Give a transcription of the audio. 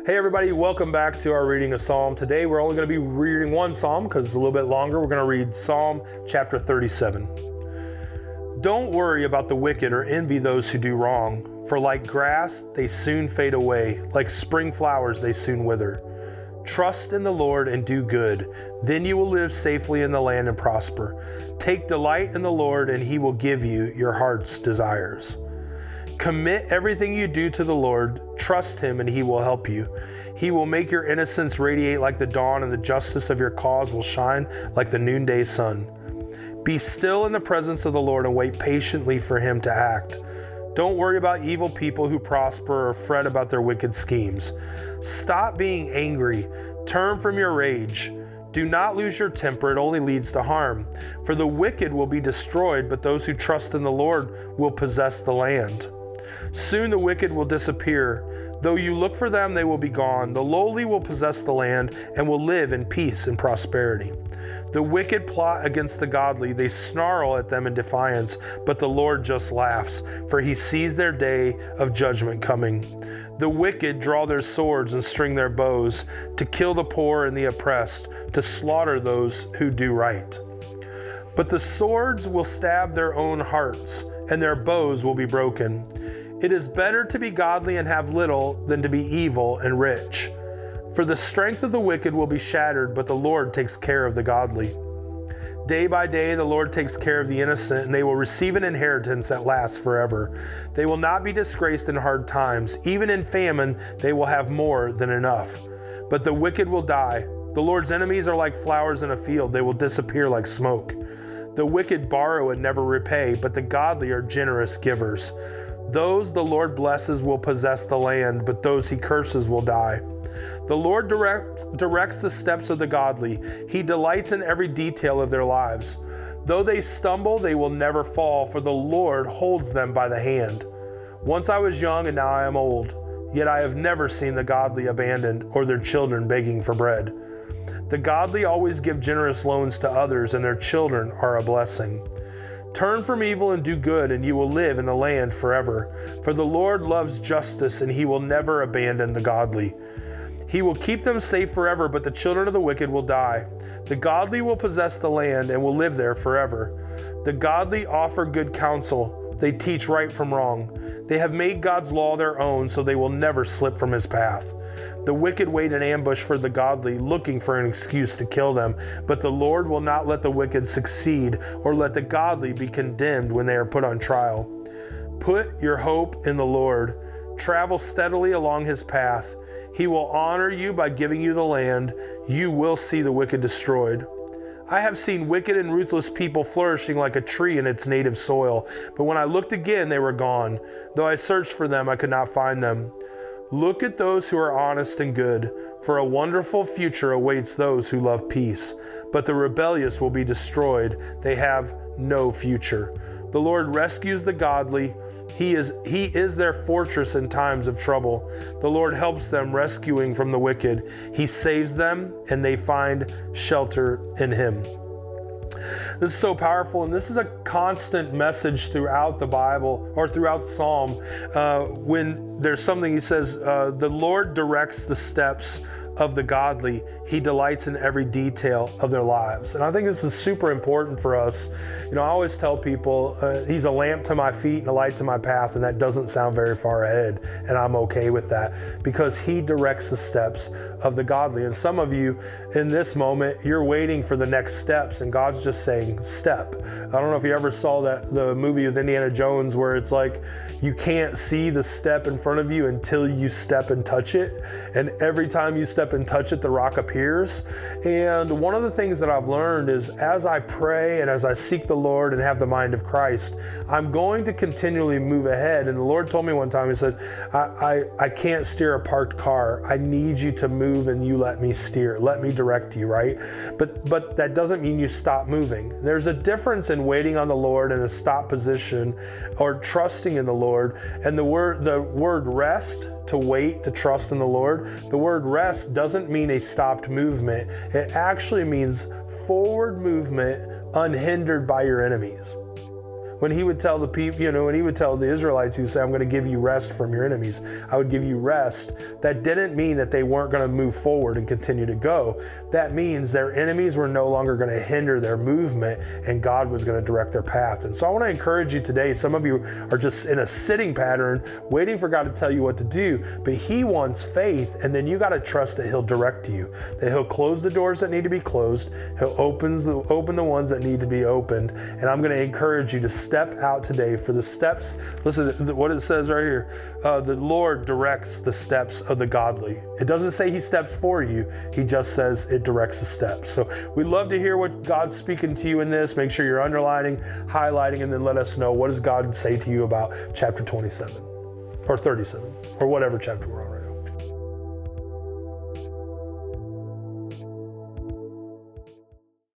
Hey everybody, welcome back to our reading of Psalm. Today we're only going to be reading one Psalm because it's a little bit longer. We're going to read Psalm chapter 37. Don't worry about the wicked or envy those who do wrong, for like grass they soon fade away, like spring flowers they soon wither. Trust in the Lord and do good, then you will live safely in the land and prosper. Take delight in the Lord and He will give you your heart's desires. Commit everything you do to the Lord, trust Him and He will help you. He will make your innocence radiate like the dawn, and the justice of your cause will shine like the noonday sun. Be still in the presence of the Lord and wait patiently for Him to act. Don't worry about evil people who prosper or fret about their wicked schemes. Stop being angry. Turn from your rage. Do not lose your temper, it only leads to harm. For the wicked will be destroyed, but those who trust in the Lord will possess the land. Soon the wicked will disappear. Though you look for them, they will be gone. The lowly will possess the land and will live in peace and prosperity. The wicked plot against the godly. They snarl at them in defiance, but the Lord just laughs, for He sees their day of judgment coming. The wicked draw their swords and string their bows to kill the poor and the oppressed, to slaughter those who do right. But the swords will stab their own hearts, and their bows will be broken. It is better to be godly and have little than to be evil and rich. For the strength of the wicked will be shattered, but the Lord takes care of the godly. Day by day the Lord takes care of the innocent, and they will receive an inheritance that lasts forever. They will not be disgraced in hard times. Even in famine they will have more than enough. But the wicked will die. The Lord's enemies are like flowers in a field. They will disappear like smoke. The wicked borrow and never repay, but the godly are generous givers. Those the Lord blesses will possess the land, but those He curses will die. The Lord directs the steps of the godly. He delights in every detail of their lives. Though they stumble, they will never fall, for the Lord holds them by the hand. Once I was young and now I am old, yet I have never seen the godly abandoned or their children begging for bread. The godly always give generous loans to others, and their children are a blessing. Turn from evil and do good, and you will live in the land forever. For the Lord loves justice, and He will never abandon the godly. He will keep them safe forever, but the children of the wicked will die. The godly will possess the land and will live there forever. The godly offer good counsel. They teach right from wrong. They have made God's law their own, so they will never slip from His path. The wicked wait in ambush for the godly, looking for an excuse to kill them. But the Lord will not let the wicked succeed, or let the godly be condemned when they are put on trial. Put your hope in the Lord. Travel steadily along His path. He will honor you by giving you the land. You will see the wicked destroyed. I have seen wicked and ruthless people flourishing like a tree in its native soil. But when I looked again, they were gone. Though I searched for them, I could not find them. Look at those who are honest and good, for a wonderful future awaits those who love peace. But the rebellious will be destroyed. They have no future. The Lord rescues the godly. He is their fortress in times of trouble. The Lord helps them, rescuing from the wicked. He saves them, and they find shelter in Him. This is so powerful, and this is a constant message throughout the Bible, or throughout Psalm. When there's something, He says, the Lord directs the steps of the godly. He delights in every detail of their lives. And I think this is super important for us. I always tell people, He's a lamp to my feet and a light to my path, and that doesn't sound very far ahead, and I'm okay with that, because He directs the steps of the godly. And some of you in this moment, you're waiting for the next steps, and God's just saying, step. I don't know if you ever saw the movie with Indiana Jones, where it's like, you can't see the step in front of you until you step and touch it. And every time you step and touch it, the rock appears. And one of the things that I've learned is, as I pray and as I seek the Lord and have the mind of Christ, I'm going to continually move ahead. And the Lord told me one time, He said, I can't steer a parked car. I need you to move and you let me steer. Let me direct you, right? But that doesn't mean you stop moving. There's a difference in waiting on the Lord in a stop position or trusting in the Lord. And the word rest, to wait, to trust in the Lord, the word rest doesn't mean a stopped movement. It actually means forward movement unhindered by your enemies. When he would tell the people, when he would tell the Israelites, he would say, I'm going to give you rest from your enemies. I would give you rest. That didn't mean that they weren't going to move forward and continue to go. That means their enemies were no longer going to hinder their movement, and God was going to direct their path. And so I want to encourage you today. Some of you are just in a sitting pattern, waiting for God to tell you what to do, but he wants faith, and then you got to trust that he'll direct you, that he'll close the doors that need to be closed, he'll open the ones that need to be opened. And I'm going to encourage you to step out today for the steps. Listen to what it says right here. The Lord directs the steps of the godly. It doesn't say he steps for you. He just says it directs the steps. So we'd love to hear what God's speaking to you in this. Make sure you're underlining, highlighting, and then let us know, what does God say to you about chapter 27 or 37 or whatever chapter we're on right now.